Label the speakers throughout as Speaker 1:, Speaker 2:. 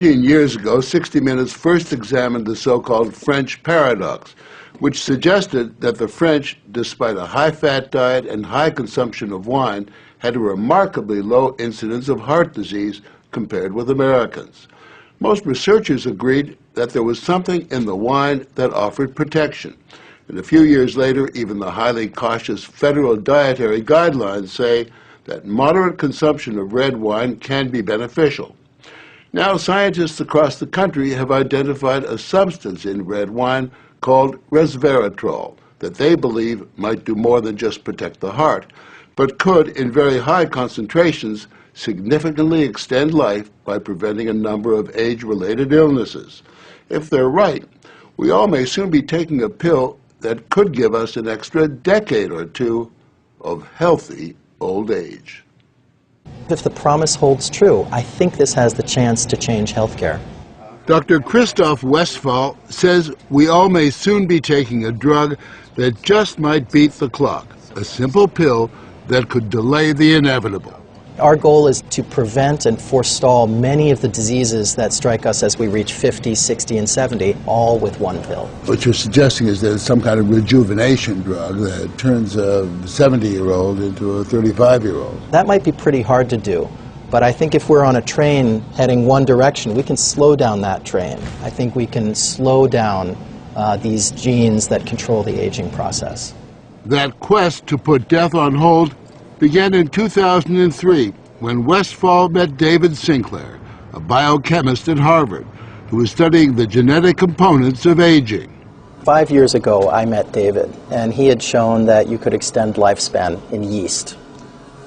Speaker 1: 15 years ago, 60 Minutes first examined the so-called French paradox, which suggested that the French, despite a high-fat diet and high consumption of wine, had a remarkably low incidence of heart disease compared with Americans. Most researchers agreed that there was something in the wine that offered protection. And a few years later, even the highly cautious federal dietary guidelines say that moderate consumption of red wine can be beneficial. Now, scientists across the country have identified a substance in red wine called resveratrol that they believe might do more than just protect the heart, but could, in very high concentrations, significantly extend life by preventing a number of age-related illnesses. If they're right, we all may soon be taking a pill that could give us an extra decade or two of healthy old age.
Speaker 2: If the promise holds true, I think this has the chance to change healthcare.
Speaker 1: Dr. Christoph Westphal says we all may soon be taking a drug that just might beat the clock, a simple pill that could delay the inevitable.
Speaker 2: Our goal is to prevent and forestall many of the diseases that strike us as we reach 50, 60, and 70, all with one pill.
Speaker 1: What you're suggesting is there's some kind of rejuvenation drug that turns a 70-year-old into a 35-year-old.
Speaker 2: That might be pretty hard to do, but I think if we're on a train heading one direction, we can slow down that train. I think we can slow down these genes that control the aging process.
Speaker 1: That quest to put death on hold began in 2003 when Westphal met David Sinclair, a biochemist at Harvard, who was studying the genetic components of aging.
Speaker 2: 5 years ago, I met David, and he had shown that you could extend lifespan in yeast.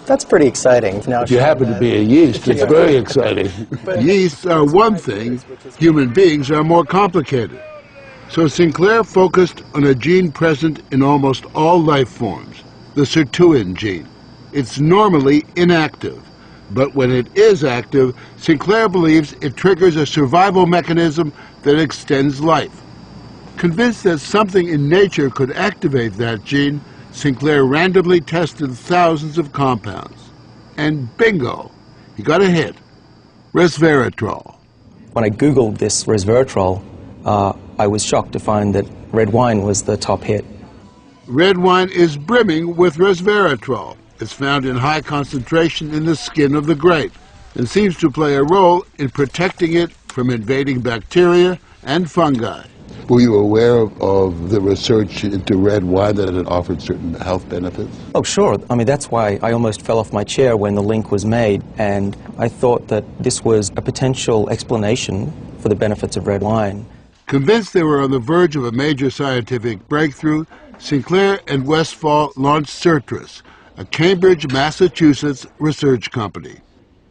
Speaker 2: That's pretty exciting. Now,
Speaker 1: if you happen to be a yeast, it's very exciting. Yeasts are one thing, human beings are more complicated. So Sinclair focused on a gene present in almost all life forms, the sirtuin gene. It's normally inactive, but when it is active, Sinclair believes it triggers a survival mechanism that extends life. Convinced that something in nature could activate that gene, Sinclair randomly tested thousands of compounds. And bingo, he got a hit, resveratrol.
Speaker 2: When I Googled this resveratrol, I was shocked to find that red wine was the top hit.
Speaker 1: Red wine is brimming with resveratrol. It's found in high concentration in the skin of the grape and seems to play a role in protecting it from invading bacteria and fungi. Were you aware of the research into red wine that it offered certain health benefits?
Speaker 2: Oh, sure. I mean, that's why I almost fell off my chair when the link was made, and I thought that this was a potential explanation for the benefits of red wine.
Speaker 1: Convinced they were on the verge of a major scientific breakthrough, Sinclair and Westphal launched Certris, a Cambridge, Massachusetts research company.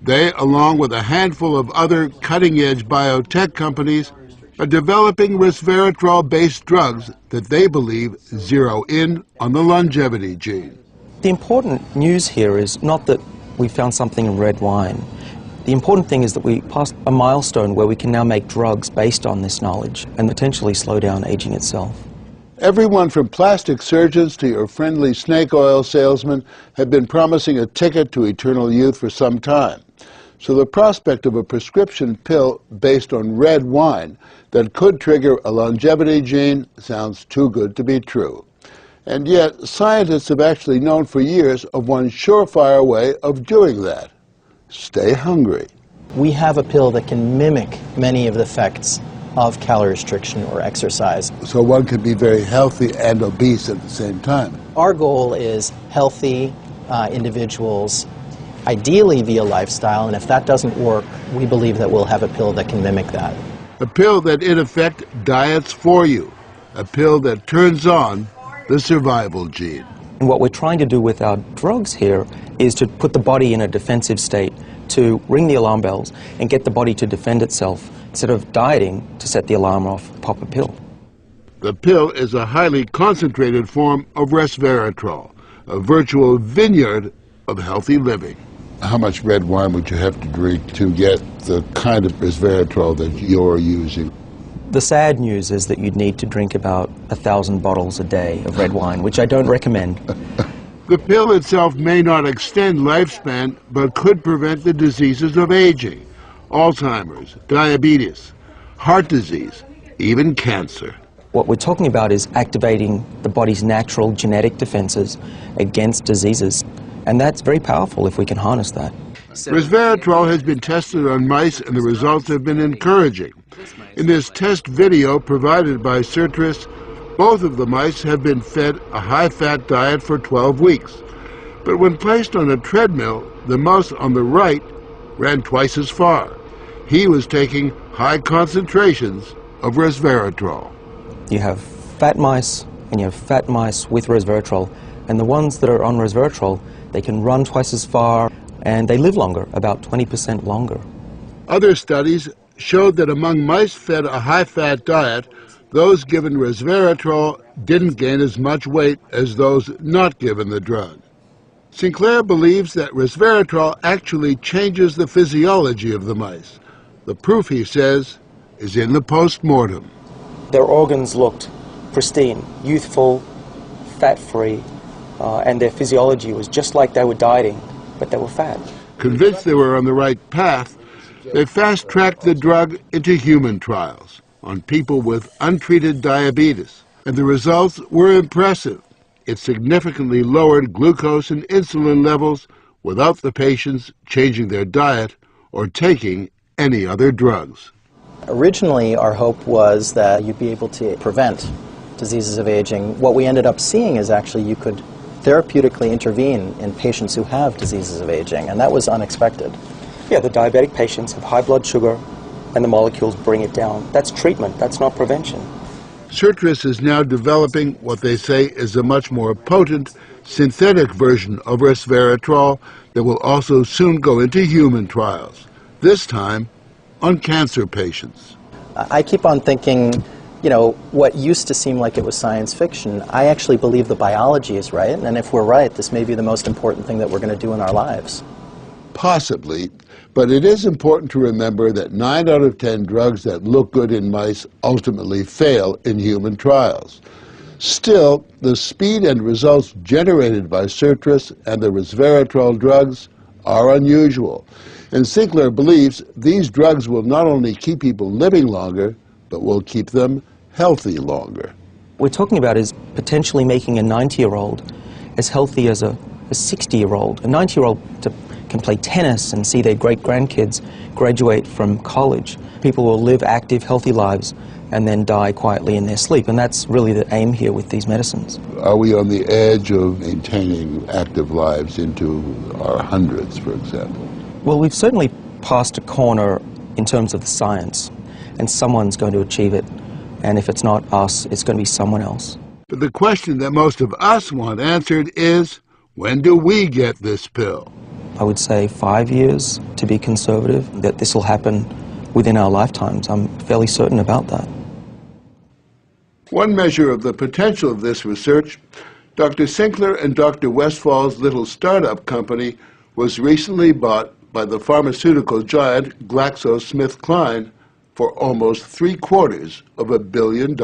Speaker 1: They, along with a handful of other cutting-edge biotech companies, are developing resveratrol-based drugs that they believe zero in on the longevity gene.
Speaker 2: The important news here is not that we found something in red wine. The important thing is that we passed a milestone where we can now make drugs based on this knowledge and potentially slow down aging itself.
Speaker 1: Everyone from plastic surgeons to your friendly snake oil salesman have been promising a ticket to eternal youth for some time. So the prospect of a prescription pill based on red wine that could trigger a longevity gene sounds too good to be true. And yet, scientists have actually known for years of one surefire way of doing that. Stay hungry.
Speaker 2: We have a pill that can mimic many of the effects of calorie restriction or exercise.
Speaker 1: So one can be very healthy and obese at the same time.
Speaker 2: Our goal is healthy individuals, ideally via lifestyle, and if that doesn't work, we believe that we'll have a pill that can mimic that.
Speaker 1: A pill that in effect diets for you. A pill that turns on the survival gene.
Speaker 2: And what we're trying to do with our drugs here is to put the body in a defensive state, to ring the alarm bells and get the body to defend itself, instead of dieting to set the alarm off, pop a pill.
Speaker 1: The pill is a highly concentrated form of resveratrol, a virtual vineyard of healthy living. How much red wine would you have to drink to get the kind of resveratrol that you're using?
Speaker 2: The sad news is that you'd need to drink about 1,000 bottles a day of red wine, which I don't recommend.
Speaker 1: The pill itself may not extend lifespan, but could prevent the diseases of aging. Alzheimer's, diabetes, heart disease, even cancer.
Speaker 2: What we're talking about is activating the body's natural genetic defenses against diseases, and that's very powerful if we can harness that.
Speaker 1: Resveratrol has been tested on mice, and the results have been encouraging. In this test video provided by Certris, both of the mice have been fed a high-fat diet for 12 weeks. But when placed on a treadmill, the mouse on the right ran twice as far. He was taking high concentrations of resveratrol.
Speaker 2: You have fat mice and you have fat mice with resveratrol, and the ones that are on resveratrol, they can run twice as far and they live longer, about 20% longer.
Speaker 1: Other studies showed that among mice fed a high-fat diet, those given resveratrol didn't gain as much weight as those not given the drug. Sinclair believes that resveratrol actually changes the physiology of the mice. The proof, he says, is in the post-mortem.
Speaker 2: Their organs looked pristine, youthful, fat-free, and their physiology was just like they were dieting, but they were fat.
Speaker 1: Convinced they were on the right path, they fast-tracked the drug into human trials on people with untreated diabetes, and the results were impressive. It significantly lowered glucose and insulin levels without the patients changing their diet or taking any other drugs.
Speaker 3: Originally, our hope was that you'd be able to prevent diseases of aging. What we ended up seeing is actually you could therapeutically intervene in patients who have diseases of aging, and that was unexpected.
Speaker 2: Yeah, the diabetic patients have high blood sugar, and the molecules bring it down. That's treatment, that's not prevention.
Speaker 1: Certris is now developing what they say is a much more potent synthetic version of resveratrol that will also soon go into human trials, this time on cancer patients.
Speaker 3: I keep on thinking, you know, what used to seem like it was science fiction, I actually believe the biology is right, and if we're right, this may be the most important thing that we're going to do in our lives.
Speaker 1: Possibly, but it is important to remember that 9 out of 10 drugs that look good in mice ultimately fail in human trials. Still, the speed and results generated by Certris and the resveratrol drugs are unusual, and Sinclair believes these drugs will not only keep people living longer, but will keep them healthy longer.
Speaker 2: What we're talking about is potentially making a 90-year-old as healthy as a 60-year-old. A 90-year-old can play tennis and see their great-grandkids graduate from college. People will live active, healthy lives and then die quietly in their sleep, and that's really the aim here with these medicines.
Speaker 1: Are we on the edge of maintaining active lives into our hundreds, for example?
Speaker 2: Well, we've certainly passed a corner in terms of the science, and someone's going to achieve it, and if it's not us, it's going to be someone else.
Speaker 1: But the question that most of us want answered is, when do we get this pill?
Speaker 2: I would say 5 years, to be conservative, that this will happen within our lifetimes. I'm fairly certain about that.
Speaker 1: One measure of the potential of this research, Dr. Sinclair and Dr. Westfall's little startup company was recently bought by the pharmaceutical giant GlaxoSmithKline for almost $750 million.